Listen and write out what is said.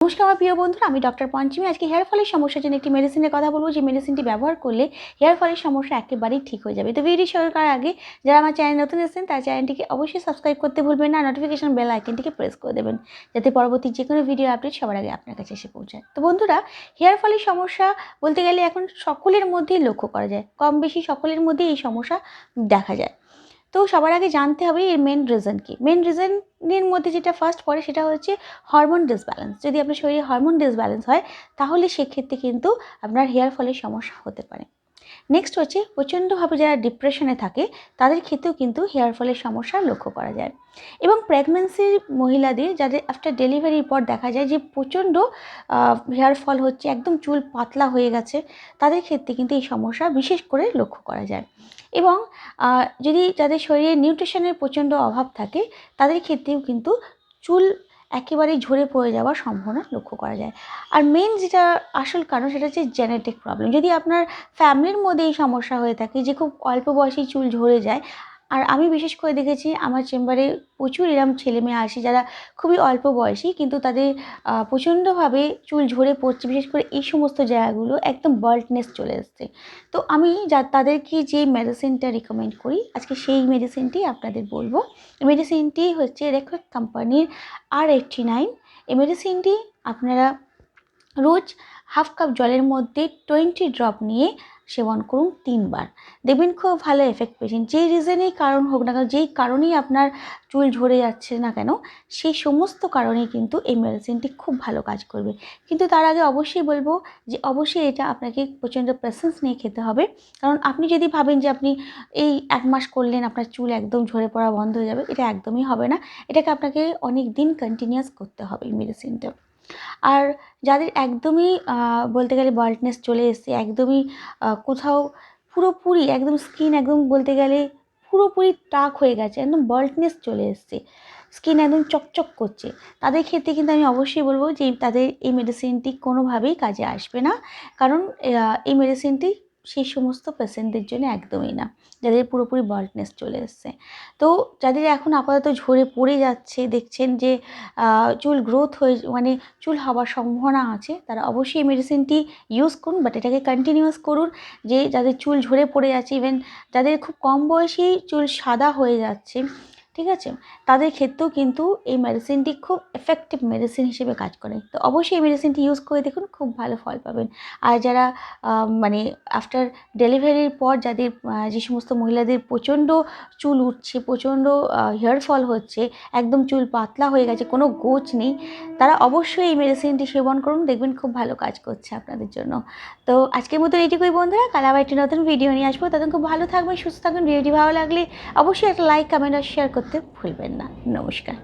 নমস্কার আমার প্রিয় বন্ধুরা, আমি ডক্টর পঞ্চমী। আজকে হেয়ার ফলের সমস্যার জন্য একটি মেডিসিনের কথা বলবো, যে মেডিসিনটি ব্যবহার করলে হেয়ার ফলের সমস্যা একেবারেই ঠিক হয়ে যাবে। তো ভিডিও শুরু করার আগে যারা আমার চ্যানেল নতুন এসেছেন তার চ্যানেলটিকে অবশ্যই সাবস্ক্রাইব করতে ভুলবেন না, নোটিফিকেশন বেল আইকনটিকে প্রেস করে দেবেন যাতে পরবর্তী যে কোনো ভিডিও আপডেট সবার আগে আপনার কাছে এসে পৌঁছায়। তো বন্ধুরা, হেয়ার ফলের সমস্যা বলতে গেলে এখন সকলের মধ্যেই লক্ষ্য করা যায়, কম বেশি সকলের মধ্যেই এই সমস্যা দেখা যায়। তো সবার আগে জানতে হবে এর মেন রিজন কি। মেন রিজনের মধ্যে যেটা ফার্স্ট পড়ে সেটা হচ্ছে হরমোন ডিসব্যালেন্স। যদি আপনার শরীরে হরমোন ডিসব্যালেন্স হয় তাহলে সেক্ষেত্রে কিন্তু আপনার হেয়ার ফলের সমস্যা হতে পারে। নেক্সট হচ্ছে প্রচণ্ডভাবে যারা ডিপ্রেশনে থাকে তাদের ক্ষেত্রেও কিন্তু হেয়ার ফলের সমস্যা লক্ষ্য করা যায়। এবং প্রেগন্যান্সির মহিলাদের যাদের আফটার ডেলিভারির পর দেখা যায় যে প্রচণ্ড হেয়ার ফল হচ্ছে, একদম চুল পাতলা হয়ে গেছে, তাদের ক্ষেত্রে কিন্তু এই সমস্যা বিশেষ করে লক্ষ্য করা যায়। এবং যদি যাদের শরীরে নিউট্রিশনের প্রচণ্ড অভাব থাকে তাদের ক্ষেত্রেও কিন্তু চুল একেবারেই ঝরে পড়ে যাওয়ার সম্ভাবনা লক্ষ্য করা যায়। আর মেন যেটা আসল কারণ সেটা হচ্ছে জেনেটিক প্রবলেম। যদি আপনার ফ্যামিলির মধ্যে এই সমস্যা হয়ে থাকে যে খুব অল্প বয়সেই চুল ঝরে যায়, আর আমি বিশেষ করে দেখেছি আমার চেম্বারে প্রচুর এরম ছেলেমেয়ে আসে যারা খুবই অল্প বয়সী কিন্তু তাদের প্রচণ্ডভাবে চুল ঝরে পড়ছে, বিশেষ করে এই সমস্ত জায়গাগুলো একদম বাল্ডনেস চলে এসছে। তো আমি তাদেরকে যে মেডিসিনটা রিকমেন্ড করি আজকে সেই মেডিসিনটি আপনাদের বলবো। এই মেডিসিনটি হচ্ছে reckeweg কোম্পানির R89। এই মেডিসিনটি আপনারা রোজ হাফ কাপ জলের মধ্যে 20 ড্রপ নিয়ে সেবন করুন 3 বার, দেখবেন খুব ভালো এফেক্ট পেয়েছেন। যেই রিজনেই কারণ হোক না কেন, যেই কারণেই আপনার চুল ঝরে যাচ্ছে না কেন, সেই সমস্ত কারণেই কিন্তু এই মেডিসিনটি খুব ভালো কাজ করবে। কিন্তু তার আগে অবশ্যই বলবো যে অবশ্যই এটা আপনাকে প্রচণ্ড পেশেন্স নিয়ে খেতে হবে। কারণ আপনি যদি ভাবেন যে আপনি এই 1 মাস করলেন আপনার চুল একদম ঝরে পড়া বন্ধ হয়ে যাবে, এটা একদমই হবে না। এটাকে আপনাকে অনেক দিন কন্টিনিউয়াস করতে হবে এই মেডিসিনটা। আর যাদের একদমই বলতে গেলে বাল্ডনেস চলে এসছে, একদমই কোথাও পুরোপুরি একদম স্কিন একদম বলতে গেলে পুরোপুরি টাক হয়ে গেছে, একদম বাল্ডনেস চলে এসছে, স্কিন একদম চকচক করছে, তাদের ক্ষেত্রে কিন্তু আমি অবশ্যই বলবো যে তাদের এই মেডিসিনটি কোনোভাবেই কাজে আসবে না। কারণ এই মেডিসিনটি সেই সমস্ত পেশেন্টদের জন্য একদমই না যাদের পুরোপুরি বাল্ডনেস চলে এসছে। তো যাদের এখন আপাতত ঝরে পড়ে যাচ্ছে, দেখছেন যে চুল গ্রোথ হয়ে মানে চুল হওয়ার সম্ভাবনা আছে, তারা অবশ্যই এই মেডিসিনটি ইউজ করুন, বাট এটাকে কন্টিনিউয়াস করুন। যে যাদের চুল ঝরে পড়ে যাচ্ছে, ইভেন যাদের খুব কম বয়সেই চুল সাদা হয়ে যাচ্ছে, ঠিক আছে, তাদের ক্ষেত্রেও কিন্তু এই মেডিসিনটি খুব এফেক্টিভ মেডিসিন হিসেবে কাজ করে। তো অবশ্যই এই মেডিসিনটি ইউজ করে দেখুন, খুব ভালো ফল পাবেন। আর যারা মানে আফটার ডেলিভারির পর যাদের যে সমস্ত মহিলাদের প্রচণ্ড চুল উঠছে, প্রচণ্ড হেয়ার ফল হচ্ছে, একদম চুল পাতলা হয়ে গেছে, কোনো গোছ নেই, তারা অবশ্যই এই মেডিসিনটি সেবন করুন, দেখবেন খুব ভালো কাজ করছে আপনাদের জন্য। তো আজকের মতো এইটুকুই বন্ধুরা, কাল আবার একটি নতুন ভিডিও নিয়ে আসবো। তখন খুব ভালো থাকবেন, সুস্থ থাকবেন। ভিডিওটি ভালো লাগলে অবশ্যই একটা লাইক, কমেন্ট আর শেয়ার করতে ভুলবেন না। নমস্কার।